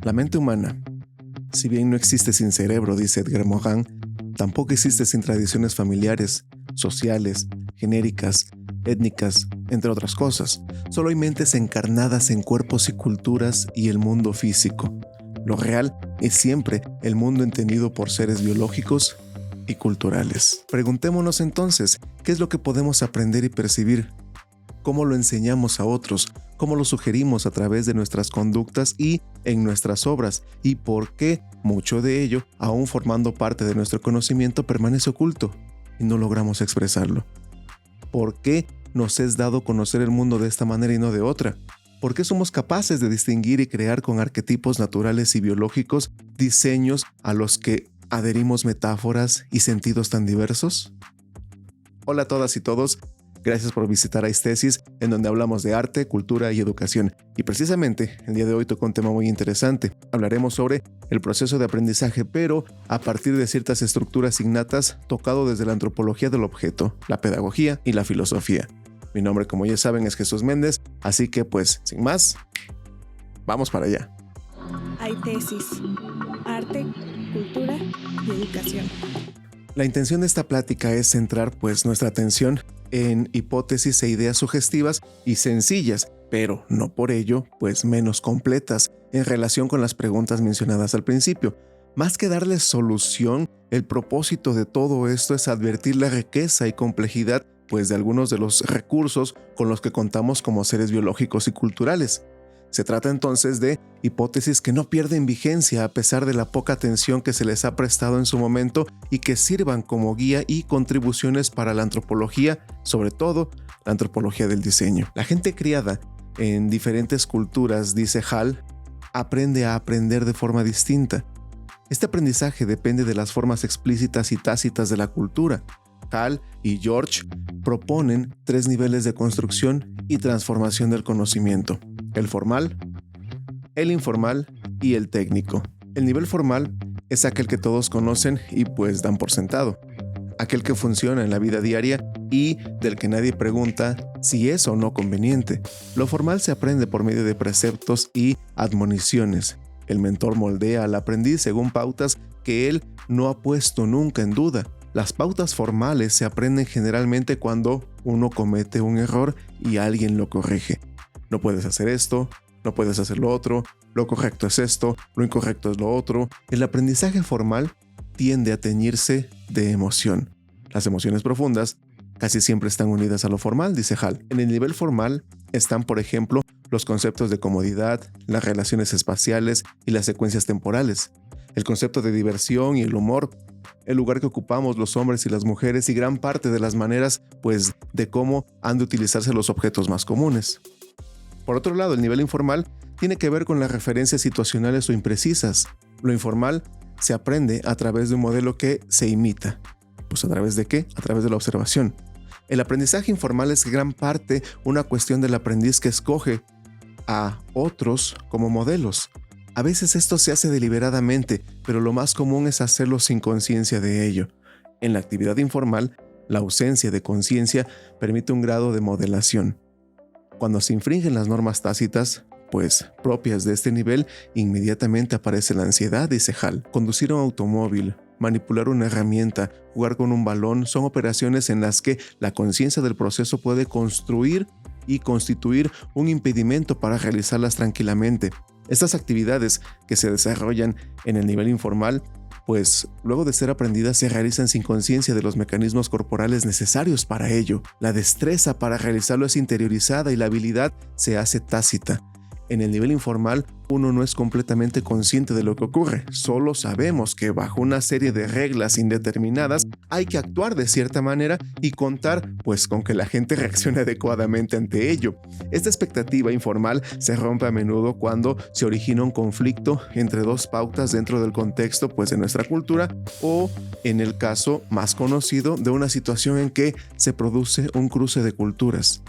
La mente humana, si bien no existe sin cerebro, dice Edgar Morin, tampoco existe sin tradiciones familiares, sociales, genéricas, étnicas, entre otras cosas. Solo hay mentes encarnadas en cuerpos y culturas y el mundo físico. Lo real es siempre el mundo entendido por seres biológicos y culturales. Preguntémonos entonces, ¿qué es lo que podemos aprender y percibir? ¿Cómo lo enseñamos a otros? ¿Cómo lo sugerimos a través de nuestras conductas y en nuestras obras? ¿Y por qué mucho de ello, aún formando parte de nuestro conocimiento, permanece oculto y no logramos expresarlo? ¿Por qué nos es dado conocer el mundo de esta manera y no de otra? ¿Por qué somos capaces de distinguir y crear con arquetipos naturales y biológicos diseños a los que adherimos metáforas y sentidos tan diversos? Hola a todas y todos. Gracias por visitar Aistesis, en donde hablamos de arte, cultura y educación. Y precisamente, el día de hoy toco un tema muy interesante. Hablaremos sobre el proceso de aprendizaje, pero a partir de ciertas estructuras innatas, tocado desde la antropología del objeto, la pedagogía y la filosofía. Mi nombre, como ya saben, es Jesús Méndez, así que pues, sin más, vamos para allá. Aistesis, arte, cultura y educación. La intención de esta plática es centrar pues nuestra atención en hipótesis e ideas sugestivas y sencillas, pero no por ello pues menos completas en relación con las preguntas mencionadas al principio. Más que darles solución, el propósito de todo esto es advertir la riqueza y complejidad pues de algunos de los recursos con los que contamos como seres biológicos y culturales. Se trata entonces de hipótesis que no pierden vigencia a pesar de la poca atención que se les ha prestado en su momento y que sirvan como guía y contribuciones para la antropología, sobre todo la antropología del diseño. La gente criada en diferentes culturas, dice Hall, aprende a aprender de forma distinta. Este aprendizaje depende de las formas explícitas y tácitas de la cultura. Hall y George proponen 3 niveles de construcción y transformación del conocimiento: el formal, el informal y el técnico. El nivel formal es aquel que todos conocen y pues dan por sentado, aquel que funciona en la vida diaria y del que nadie pregunta si es o no conveniente. Lo formal se aprende por medio de preceptos y admoniciones. El mentor moldea al aprendiz según pautas que él no ha puesto nunca en duda. Las pautas formales se aprenden generalmente cuando uno comete un error y alguien lo corrige. No puedes hacer esto, no puedes hacer lo otro, lo correcto es esto, lo incorrecto es lo otro. El aprendizaje formal tiende a teñirse de emoción. Las emociones profundas casi siempre están unidas a lo formal, dice Hall. En el nivel formal están, por ejemplo, los conceptos de comodidad, las relaciones espaciales y las secuencias temporales, el concepto de diversión y el humor, el lugar que ocupamos los hombres y las mujeres y gran parte de las maneras, pues, de cómo han de utilizarse los objetos más comunes. Por otro lado, el nivel informal tiene que ver con las referencias situacionales o imprecisas. Lo informal se aprende a través de un modelo que se imita. Pues ¿a través de qué? A través de la observación. El aprendizaje informal es gran parte una cuestión del aprendiz que escoge a otros como modelos. A veces esto se hace deliberadamente, pero lo más común es hacerlo sin conciencia de ello. En la actividad informal, la ausencia de conciencia permite un grado de modelación. Cuando se infringen las normas tácitas, pues propias de este nivel, inmediatamente aparece la ansiedad, dice Hall. Conducir un automóvil, manipular una herramienta, jugar con un balón, son operaciones en las que la conciencia del proceso puede construir y constituir un impedimento para realizarlas tranquilamente. Estas actividades que se desarrollan en el nivel informal, pues luego de ser aprendidas se realizan sin conciencia de los mecanismos corporales necesarios para ello. La destreza para realizarlo es interiorizada y la habilidad se hace tácita. En el nivel informal, uno no es completamente consciente de lo que ocurre, solo sabemos que bajo una serie de reglas indeterminadas hay que actuar de cierta manera y contar pues con que la gente reaccione adecuadamente ante ello. Esta expectativa informal se rompe a menudo cuando se origina un conflicto entre dos pautas dentro del contexto pues de nuestra cultura o, en el caso más conocido, de una situación en que se produce un cruce de culturas.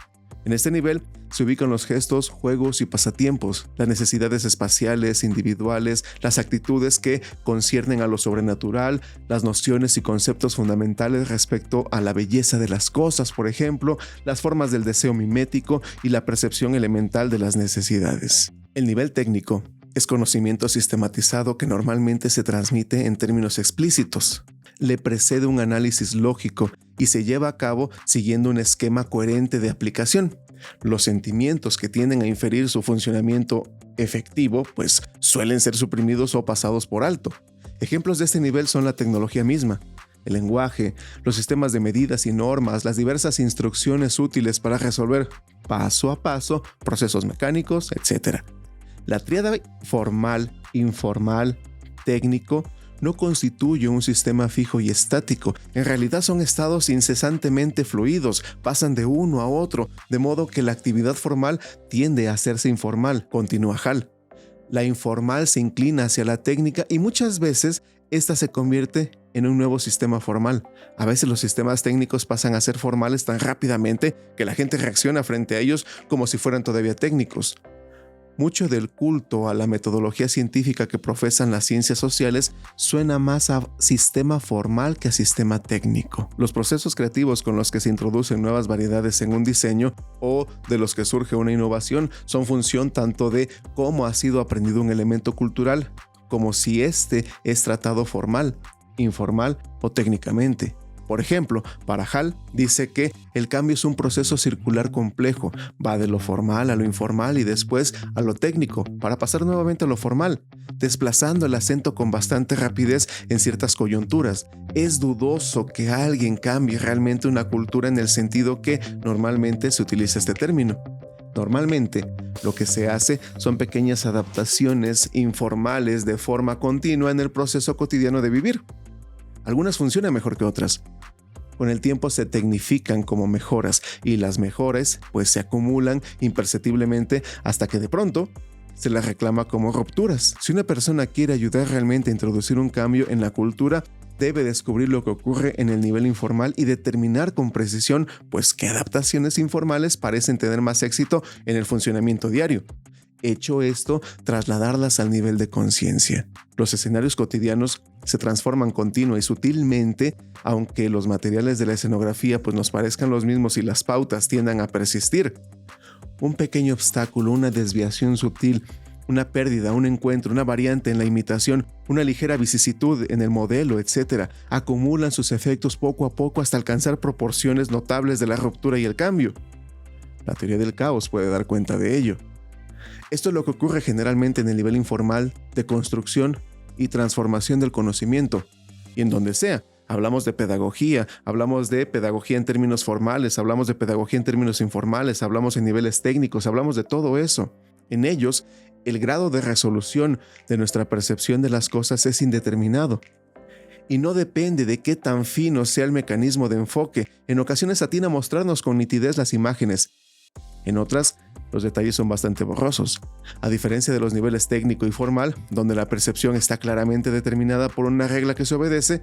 En este nivel se ubican los gestos, juegos y pasatiempos, las necesidades espaciales, individuales, las actitudes que conciernen a lo sobrenatural, las nociones y conceptos fundamentales respecto a la belleza de las cosas, por ejemplo, las formas del deseo mimético y la percepción elemental de las necesidades. El nivel técnico Es conocimiento sistematizado que normalmente se transmite en términos explícitos. Le precede un análisis lógico y se lleva a cabo siguiendo un esquema coherente de aplicación. Los sentimientos que tienden a inferir su funcionamiento efectivo, pues suelen ser suprimidos o pasados por alto. Ejemplos de este nivel son la tecnología misma, el lenguaje, los sistemas de medidas y normas, las diversas instrucciones útiles para resolver paso a paso procesos mecánicos, etc. La tríada formal, informal, técnico no constituye un sistema fijo y estático. En realidad son estados incesantemente fluidos, pasan de uno a otro, de modo que la actividad formal tiende a hacerse informal, continúa Hall. La informal se inclina hacia la técnica y muchas veces esta se convierte en un nuevo sistema formal. A veces los sistemas técnicos pasan a ser formales tan rápidamente que la gente reacciona frente a ellos como si fueran todavía técnicos. Mucho del culto a la metodología científica que profesan las ciencias sociales suena más a sistema formal que a sistema técnico. Los procesos creativos con los que se introducen nuevas variedades en un diseño o de los que surge una innovación son función tanto de cómo ha sido aprendido un elemento cultural, como si éste es tratado formal, informal o técnicamente. Por ejemplo, para Hall dice que el cambio es un proceso circular complejo, va de lo formal a lo informal y después a lo técnico, para pasar nuevamente a lo formal, desplazando el acento con bastante rapidez en ciertas coyunturas. Es dudoso que alguien cambie realmente una cultura en el sentido que normalmente se utiliza este término. Normalmente, lo que se hace son pequeñas adaptaciones informales de forma continua en el proceso cotidiano de vivir. Algunas funcionan mejor que otras. Con el tiempo se tecnifican como mejoras y las mejoras pues se acumulan imperceptiblemente hasta que de pronto se las reclama como rupturas. Si una persona quiere ayudar realmente a introducir un cambio en la cultura, debe descubrir lo que ocurre en el nivel informal y determinar con precisión pues qué adaptaciones informales parecen tener más éxito en el funcionamiento diario. Hecho esto, trasladarlas al nivel de conciencia. Los escenarios cotidianos se transforman continua y sutilmente, aunque los materiales de la escenografía pues nos parezcan los mismos y las pautas tiendan a persistir. Un pequeño obstáculo, una desviación sutil, una pérdida, un encuentro, una variante en la imitación, una ligera vicisitud en el modelo, etc., acumulan sus efectos poco a poco hasta alcanzar proporciones notables de la ruptura y el cambio. La teoría del caos puede dar cuenta de ello. Esto es lo que ocurre generalmente en el nivel informal de construcción y transformación del conocimiento, y en donde sea. Hablamos de pedagogía en términos formales, hablamos de pedagogía en términos informales, hablamos en niveles técnicos, hablamos de todo eso. En ellos, el grado de resolución de nuestra percepción de las cosas es indeterminado. Y no depende de qué tan fino sea el mecanismo de enfoque. En ocasiones atina a mostrarnos con nitidez las imágenes. En otras, los detalles son bastante borrosos, a diferencia de los niveles técnico y formal, donde la percepción está claramente determinada por una regla que se obedece,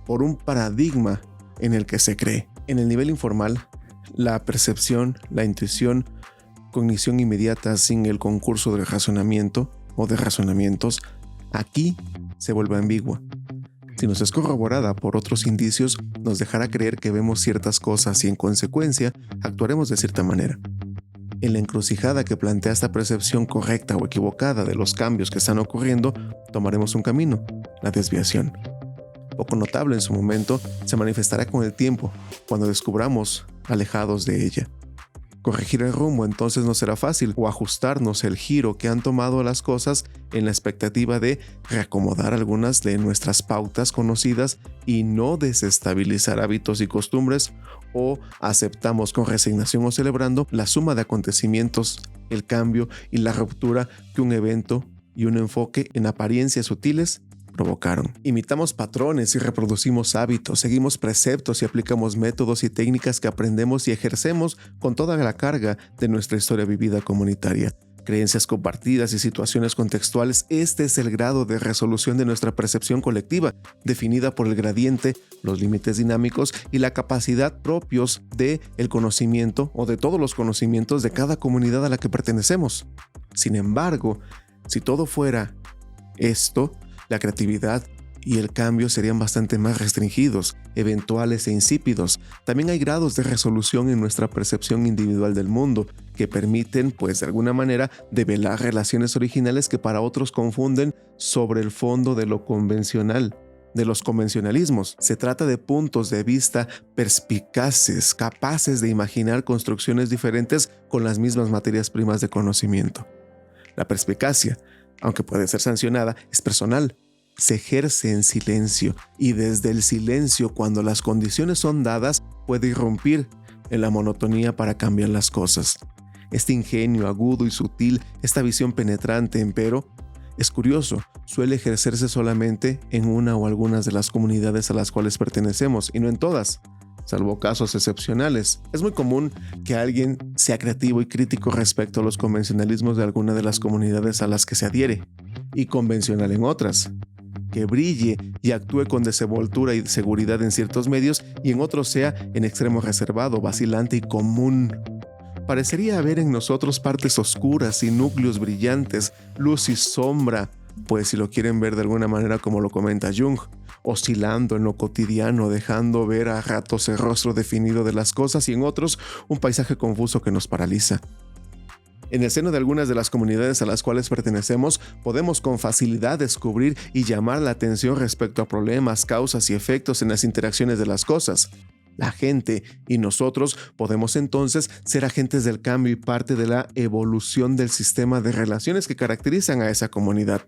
por un paradigma en el que se cree. En el nivel informal, la percepción, la intuición, cognición inmediata sin el concurso del razonamiento o de razonamientos, aquí se vuelve ambigua. Si nos es corroborada por otros indicios, nos dejará creer que vemos ciertas cosas y en consecuencia actuaremos de cierta manera. En la encrucijada que plantea esta percepción correcta o equivocada de los cambios que están ocurriendo, tomaremos un camino, la desviación. Poco notable en su momento, se manifestará con el tiempo, cuando descubramos alejados de ella. Corregir el rumbo entonces no será fácil, o ajustarnos el giro que han tomado las cosas en la expectativa de reacomodar algunas de nuestras pautas conocidas y no desestabilizar hábitos y costumbres, o aceptamos con resignación o celebrando la suma de acontecimientos, el cambio y la ruptura que un evento y un enfoque en apariencias sutiles provocaron. Imitamos patrones y reproducimos hábitos, seguimos preceptos y aplicamos métodos y técnicas que aprendemos y ejercemos con toda la carga de nuestra historia vivida comunitaria. Creencias compartidas y situaciones contextuales, este es el grado de resolución de nuestra percepción colectiva, definida por el gradiente, los límites dinámicos y la capacidad propios del conocimiento o de todos los conocimientos de cada comunidad a la que pertenecemos. Sin embargo, si todo fuera esto, la creatividad, y el cambio serían bastante más restringidos, eventuales e insípidos. También hay grados de resolución en nuestra percepción individual del mundo que permiten, pues de alguna manera, develar relaciones originales que para otros confunden sobre el fondo de lo convencional, de los convencionalismos. Se trata de puntos de vista perspicaces, capaces de imaginar construcciones diferentes con las mismas materias primas de conocimiento. La perspicacia, aunque puede ser sancionada, es personal. Se ejerce en silencio y desde el silencio, cuando las condiciones son dadas, puede irrumpir en la monotonía para cambiar las cosas. Este ingenio agudo y sutil, esta visión penetrante, empero, es curioso, suele ejercerse solamente en una o algunas de las comunidades a las cuales pertenecemos y no en todas, salvo casos excepcionales. Es muy común que alguien sea creativo y crítico respecto a los convencionalismos de alguna de las comunidades a las que se adhiere, y convencional en otras. Que brille y actúe con desenvoltura y seguridad en ciertos medios y en otros sea en extremo reservado, vacilante y común. Parecería haber en nosotros partes oscuras y núcleos brillantes, luz y sombra, pues si lo quieren ver de alguna manera como lo comenta Jung, oscilando en lo cotidiano, dejando ver a ratos el rostro definido de las cosas y en otros un paisaje confuso que nos paraliza. En el seno de algunas de las comunidades a las cuales pertenecemos, podemos con facilidad descubrir y llamar la atención respecto a problemas, causas y efectos en las interacciones de las cosas. La gente y nosotros podemos entonces ser agentes del cambio y parte de la evolución del sistema de relaciones que caracterizan a esa comunidad.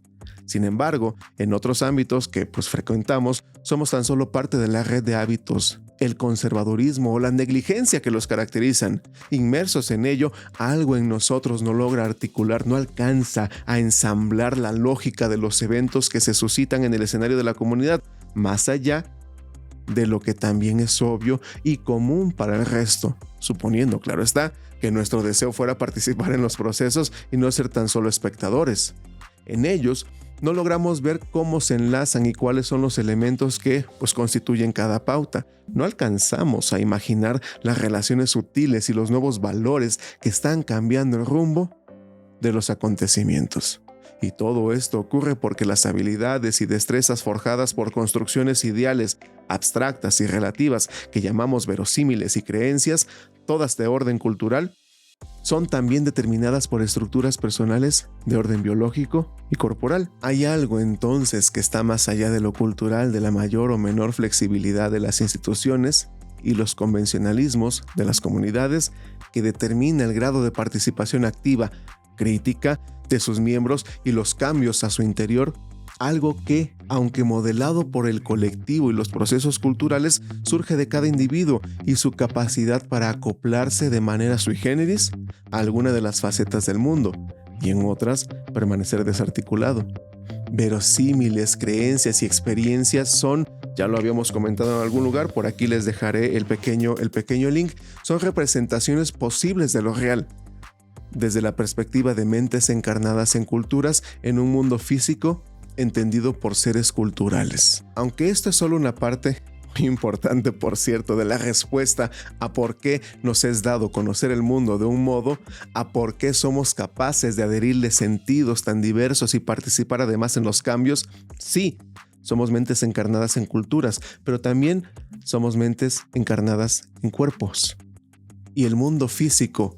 Sin embargo, en otros ámbitos que frecuentamos, somos tan solo parte de la red de hábitos, el conservadurismo o la negligencia que los caracterizan. Inmersos en ello, algo en nosotros no logra articular, no alcanza a ensamblar la lógica de los eventos que se suscitan en el escenario de la comunidad, más allá de lo que también es obvio y común para el resto, suponiendo, claro está, que nuestro deseo fuera participar en los procesos y no ser tan solo espectadores. En ellos, no logramos ver cómo se enlazan y cuáles son los elementos que constituyen cada pauta. No alcanzamos a imaginar las relaciones sutiles y los nuevos valores que están cambiando el rumbo de los acontecimientos. Y todo esto ocurre porque las habilidades y destrezas forjadas por construcciones ideales, abstractas y relativas que llamamos verosímiles y creencias, todas de orden cultural, son también determinadas por estructuras personales de orden biológico y corporal. Hay algo entonces que está más allá de lo cultural, de la mayor o menor flexibilidad de las instituciones y los convencionalismos de las comunidades, que determina el grado de participación activa, crítica, de sus miembros y los cambios a su interior, algo que, aunque modelado por el colectivo y los procesos culturales, surge de cada individuo y su capacidad para acoplarse de manera sui generis a alguna de las facetas del mundo y en otras permanecer desarticulado. Verosímiles, creencias y experiencias son, ya lo habíamos comentado en algún lugar, por aquí les dejaré el pequeño link, son representaciones posibles de lo real, desde la perspectiva de mentes encarnadas en culturas en un mundo físico entendido por seres culturales. Aunque esto es solo una parte muy importante, por cierto, de la respuesta a por qué nos es dado conocer el mundo de un modo, a por qué somos capaces de adherirle sentidos tan diversos y participar además en los cambios, sí, somos mentes encarnadas en culturas, pero también somos mentes encarnadas en cuerpos. Y el mundo físico,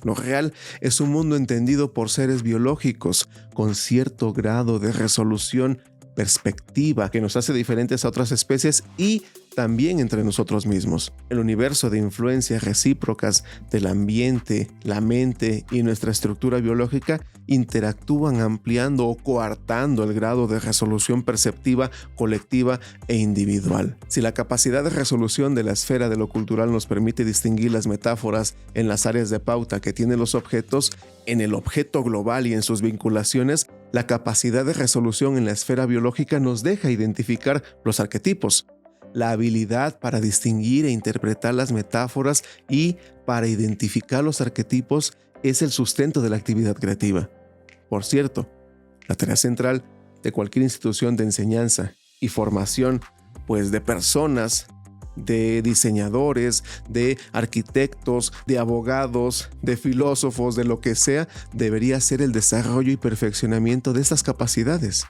lo real, es un mundo entendido por seres biológicos con cierto grado de resolución, perspectiva que nos hace diferentes a otras especies y también entre nosotros mismos. El universo de influencias recíprocas del ambiente, la mente y nuestra estructura biológica interactúan ampliando o coartando el grado de resolución perceptiva, colectiva e individual. Si la capacidad de resolución de la esfera de lo cultural nos permite distinguir las metáforas en las áreas de pauta que tienen los objetos, en el objeto global y en sus vinculaciones, la capacidad de resolución en la esfera biológica nos deja identificar los arquetipos. La habilidad para distinguir e interpretar las metáforas y para identificar los arquetipos es el sustento de la actividad creativa. Por cierto, la tarea central de cualquier institución de enseñanza y formación, de personas, de diseñadores, de arquitectos, de abogados, de filósofos, de lo que sea, debería ser el desarrollo y perfeccionamiento de estas capacidades.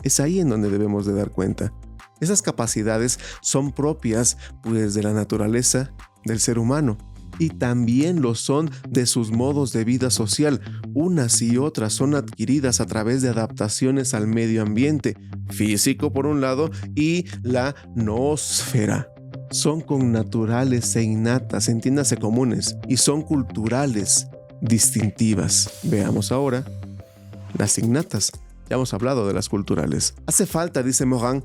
Es ahí en donde debemos de dar cuenta. Esas capacidades son propias pues de la naturaleza del ser humano y también lo son de sus modos de vida social. Unas y otras son adquiridas a través de adaptaciones al medio ambiente, físico por un lado y la noósfera. Son connaturales e innatas, entiéndase comunes, y son culturales, distintivas. Veamos ahora las innatas. Ya hemos hablado de las culturales. Hace falta, dice Morin,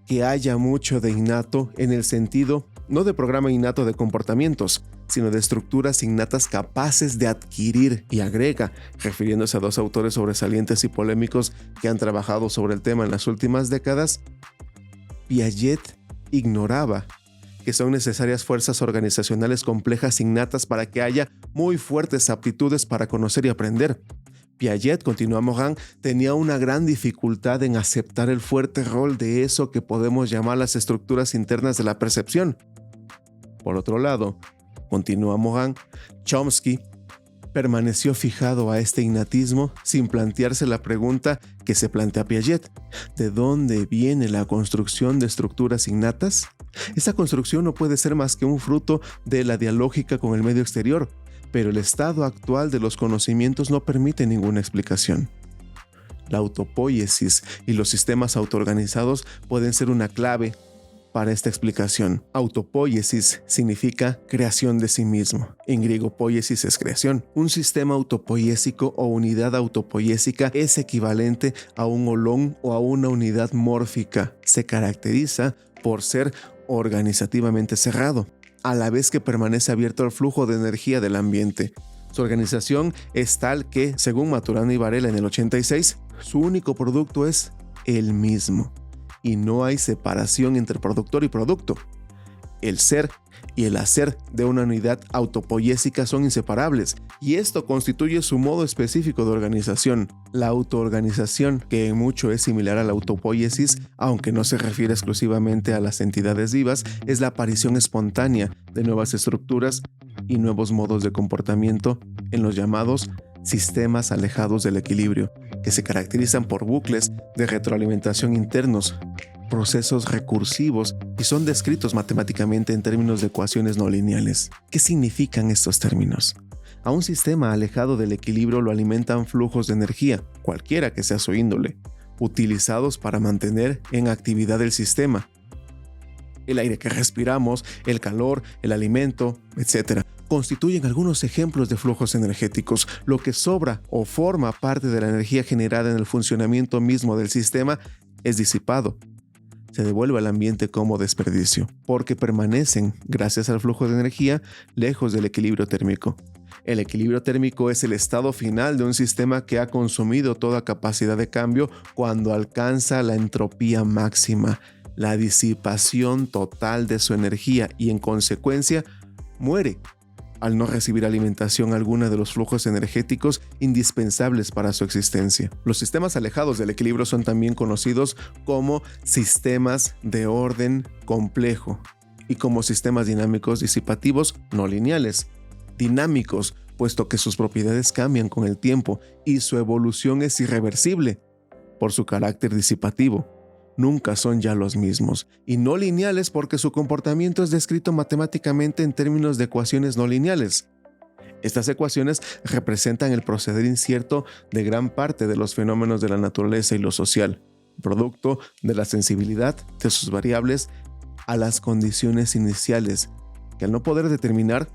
que haya mucho de innato en el sentido no de programa innato de comportamientos, sino de estructuras innatas capaces de adquirir, y agrega, refiriéndose a dos autores sobresalientes y polémicos que han trabajado sobre el tema en las últimas décadas, Piaget ignoraba que son necesarias fuerzas organizacionales complejas innatas para que haya muy fuertes aptitudes para conocer y aprender. Piaget, continúa Morin, tenía una gran dificultad en aceptar el fuerte rol de eso que podemos llamar las estructuras internas de la percepción. Por otro lado, continúa Morin, Chomsky permaneció fijado a este innatismo sin plantearse la pregunta que se plantea Piaget: ¿de dónde viene la construcción de estructuras innatas? Esa construcción no puede ser más que un fruto de la dialógica con el medio exterior, pero el estado actual de los conocimientos no permite ninguna explicación. La autopoiesis y los sistemas autoorganizados pueden ser una clave para esta explicación. Autopoiesis significa creación de sí mismo. En griego, poiesis es creación. Un sistema autopoiésico o unidad autopoiésica es equivalente a un holón o a una unidad mórfica. Se caracteriza por ser organizativamente cerrado, a la vez que permanece abierto al flujo de energía del ambiente. Su organización es tal que, según Maturana y Varela en el 86, su único producto es el mismo, y no hay separación entre productor y producto. El ser y el hacer de una unidad autopoiésica son inseparables, y esto constituye su modo específico de organización. La autoorganización, que en mucho es similar a la autopoiesis, aunque no se refiere exclusivamente a las entidades vivas, es la aparición espontánea de nuevas estructuras y nuevos modos de comportamiento en los llamados sistemas alejados del equilibrio, que se caracterizan por bucles de retroalimentación internos, procesos recursivos, y son descritos matemáticamente en términos de ecuaciones no lineales. ¿Qué significan estos términos? A un sistema alejado del equilibrio lo alimentan flujos de energía, cualquiera que sea su índole, utilizados para mantener en actividad el sistema. El aire que respiramos, el calor, el alimento, etc., constituyen algunos ejemplos de flujos energéticos. Lo que sobra o forma parte de la energía generada en el funcionamiento mismo del sistema es disipado. Se devuelve al ambiente como desperdicio, porque permanecen, gracias al flujo de energía, lejos del equilibrio térmico. El equilibrio térmico es el estado final de un sistema que ha consumido toda capacidad de cambio cuando alcanza la entropía máxima, la disipación total de su energía, y en consecuencia muere al no recibir alimentación alguna de los flujos energéticos indispensables para su existencia. Los sistemas alejados del equilibrio son también conocidos como sistemas de orden complejo y como sistemas dinámicos disipativos no lineales. Dinámicos, puesto que sus propiedades cambian con el tiempo y su evolución es irreversible por su carácter disipativo. Nunca son ya los mismos, y no lineales porque su comportamiento es descrito matemáticamente en términos de ecuaciones no lineales. Estas ecuaciones representan el proceder incierto de gran parte de los fenómenos de la naturaleza y lo social, producto de la sensibilidad de sus variables a las condiciones iniciales, que al no poder determinar,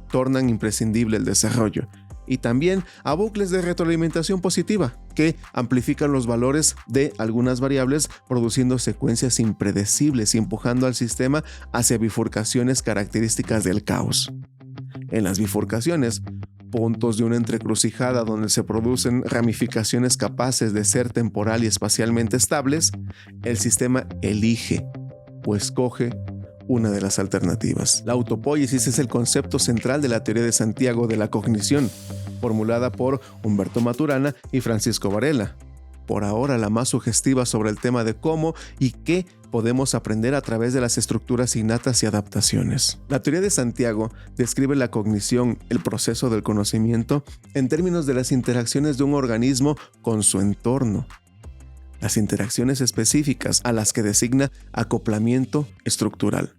tornan imprescindible el desarrollo, y también a bucles de retroalimentación positiva, que amplifican los valores de algunas variables, produciendo secuencias impredecibles y empujando al sistema hacia bifurcaciones características del caos. En las bifurcaciones, puntos de una entrecrucijada donde se producen ramificaciones capaces de ser temporal y espacialmente estables, el sistema elige o escoge una de las alternativas. La autopoiesis es el concepto central de la teoría de Santiago de la cognición, formulada por Humberto Maturana y Francisco Varela. Por ahora la más sugestiva sobre el tema de cómo y qué podemos aprender a través de las estructuras innatas y adaptaciones. La teoría de Santiago describe la cognición, el proceso del conocimiento, en términos de las interacciones de un organismo con su entorno. las interacciones específicas a las que designa acoplamiento estructural.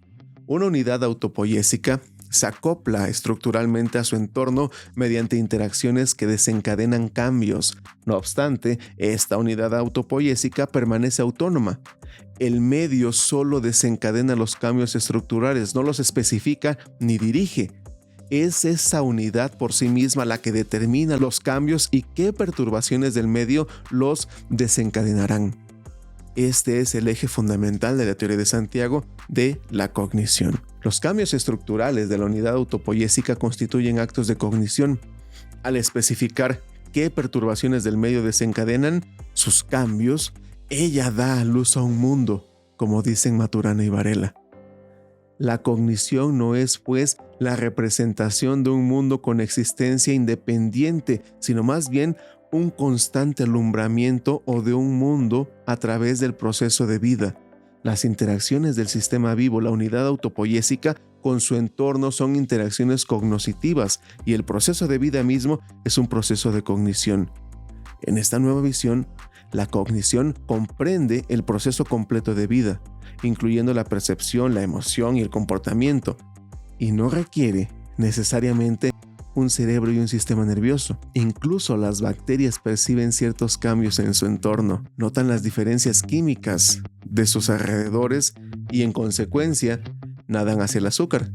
Una unidad autopoiésica se acopla estructuralmente a su entorno mediante interacciones que desencadenan cambios. No obstante, esta unidad autopoiésica permanece autónoma. El medio solo desencadena los cambios estructurales, no los especifica ni dirige. Es esa unidad por sí misma la que determina los cambios y qué perturbaciones del medio los desencadenarán. Este es el eje fundamental de la teoría de Santiago de la cognición. Los cambios estructurales de la unidad autopoiésica constituyen actos de cognición. Al especificar qué perturbaciones del medio desencadenan sus cambios, ella da a luz a un mundo, como dicen Maturana y Varela. La cognición no es, pues, la representación de un mundo con existencia independiente, sino más bien un constante alumbramiento o de un mundo a través del proceso de vida. Las interacciones del sistema vivo, la unidad autopoiésica, con su entorno son interacciones cognoscitivas y el proceso de vida mismo es un proceso de cognición. En esta nueva visión, la cognición comprende el proceso completo de vida, incluyendo la percepción, la emoción y el comportamiento, y no requiere necesariamente un cerebro y un sistema nervioso. Incluso las bacterias perciben ciertos cambios en su entorno, notan las diferencias químicas de sus alrededores y en consecuencia nadan hacia el azúcar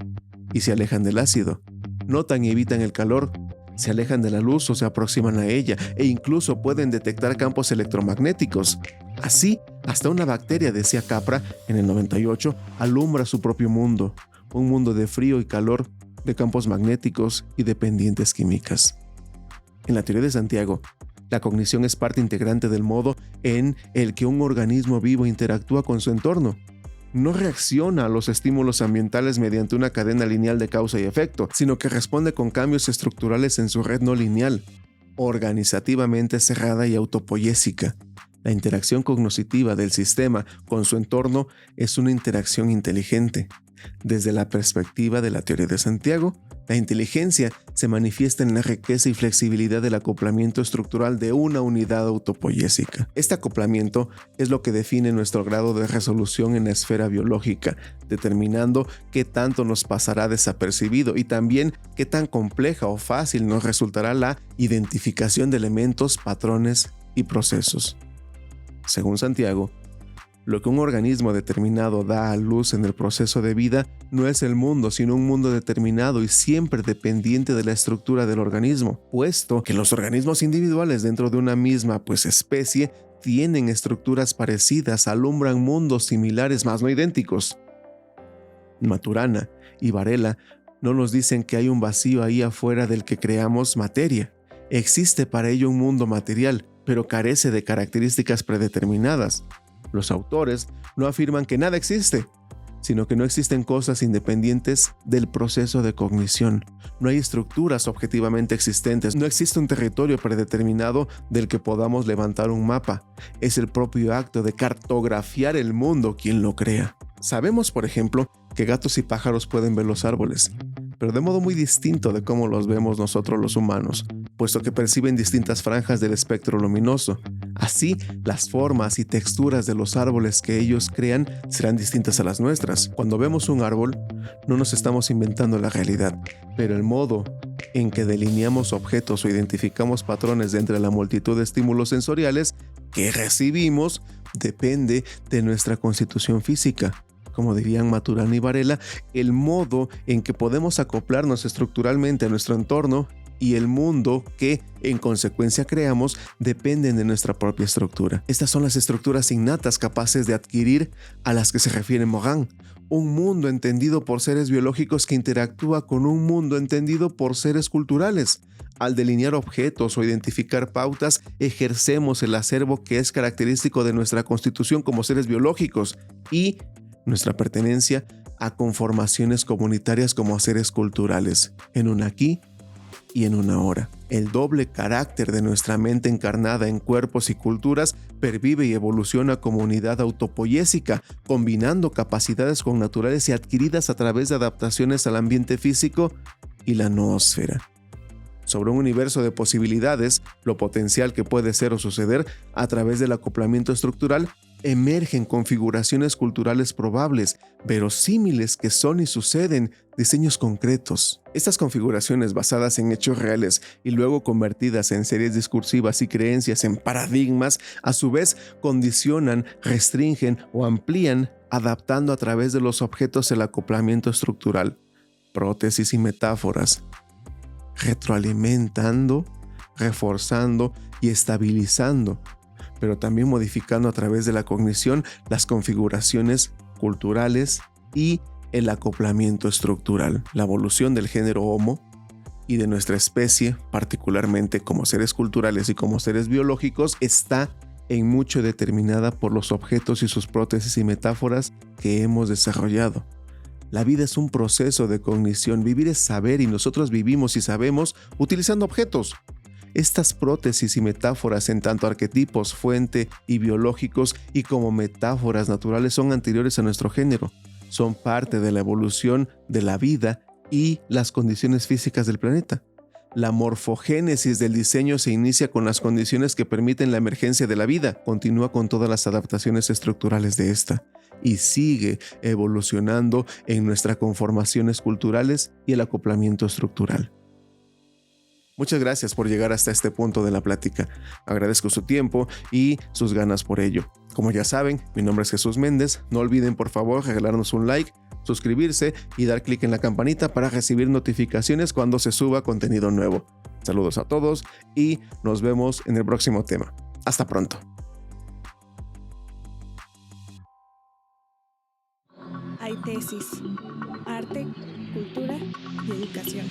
y se alejan del ácido. Notan y evitan el calor, se alejan de la luz o se aproximan a ella e incluso pueden detectar campos electromagnéticos. Así, hasta una bacteria, decía Capra en el 98, alumbra su propio mundo, un mundo de frío y calor, de campos magnéticos y de pendientes químicas. En la teoría de Santiago, la cognición es parte integrante del modo en el que un organismo vivo interactúa con su entorno. No reacciona a los estímulos ambientales mediante una cadena lineal de causa y efecto, sino que responde con cambios estructurales en su red no lineal, organizativamente cerrada y autopoiésica. La interacción cognoscitiva del sistema con su entorno es una interacción inteligente. Desde la perspectiva de la teoría de Santiago, la inteligencia se manifiesta en la riqueza y flexibilidad del acoplamiento estructural de una unidad autopoiésica. Este acoplamiento es lo que define nuestro grado de resolución en la esfera biológica, determinando qué tanto nos pasará desapercibido y también qué tan compleja o fácil nos resultará la identificación de elementos, patrones y procesos. Según Santiago, lo que un organismo determinado da a luz en el proceso de vida no es el mundo, sino un mundo determinado y siempre dependiente de la estructura del organismo, puesto que los organismos individuales dentro de una misma especie tienen estructuras parecidas, alumbran mundos similares, mas no idénticos. Maturana y Varela no nos dicen que hay un vacío ahí afuera del que creamos materia. Existe para ello un mundo material, pero carece de características predeterminadas. Los autores no afirman que nada existe, sino que no existen cosas independientes del proceso de cognición. No hay estructuras objetivamente existentes, no existe un territorio predeterminado del que podamos levantar un mapa. Es el propio acto de cartografiar el mundo quien lo crea. Sabemos, por ejemplo, que gatos y pájaros pueden ver los árboles, pero de modo muy distinto de cómo los vemos nosotros los humanos, puesto que perciben distintas franjas del espectro luminoso. Así, las formas y texturas de los árboles que ellos crean serán distintas a las nuestras. Cuando vemos un árbol, no nos estamos inventando la realidad, pero el modo en que delineamos objetos o identificamos patrones de entre la multitud de estímulos sensoriales que recibimos depende de nuestra constitución física. Como dirían Maturana y Varela, el modo en que podemos acoplarnos estructuralmente a nuestro entorno y el mundo que, en consecuencia, creamos dependen de nuestra propia estructura. Estas son las estructuras innatas capaces de adquirir a las que se refiere Morin. Un mundo entendido por seres biológicos que interactúa con un mundo entendido por seres culturales. Al delinear objetos o identificar pautas, ejercemos el acervo que es característico de nuestra constitución como seres biológicos y nuestra pertenencia a conformaciones comunitarias como seres culturales, en un aquí y en un ahora. El doble carácter de nuestra mente encarnada en cuerpos y culturas pervive y evoluciona como unidad autopoiésica, combinando capacidades connaturales y adquiridas a través de adaptaciones al ambiente físico y la noósfera. sobre un universo de posibilidades, lo potencial que puede ser o suceder a través del acoplamiento estructural, emergen configuraciones culturales probables, verosímiles que son y suceden, diseños concretos. Estas configuraciones basadas en hechos reales y luego convertidas en series discursivas y creencias en paradigmas, a su vez condicionan, restringen o amplían, adaptando a través de los objetos el acoplamiento estructural, prótesis y metáforas, retroalimentando, reforzando y estabilizando, pero también modificando a través de la cognición las configuraciones culturales y el acoplamiento estructural. La evolución del género Homo y de nuestra especie, particularmente como seres culturales y como seres biológicos, está en mucho determinada por los objetos y sus prótesis y metáforas que hemos desarrollado. La vida es un proceso de cognición, vivir es saber y nosotros vivimos y sabemos utilizando objetos. Estas prótesis y metáforas en tanto arquetipos, fuente y biológicos y como metáforas naturales son anteriores a nuestro género, son parte de la evolución de la vida y las condiciones físicas del planeta. La morfogénesis del diseño se inicia con las condiciones que permiten la emergencia de la vida, continúa con todas las adaptaciones estructurales de esta y sigue evolucionando en nuestras conformaciones culturales y el acoplamiento estructural. Muchas gracias por llegar hasta este punto de la plática. Agradezco su tiempo y sus ganas por ello. Como ya saben, mi nombre es Jesús Méndez. No olviden por favor regalarnos un like, suscribirse y dar clic en la campanita para recibir notificaciones cuando se suba contenido nuevo. Saludos a todos y nos vemos en el próximo tema. Hasta pronto. Hay tesis, arte, cultura y educación.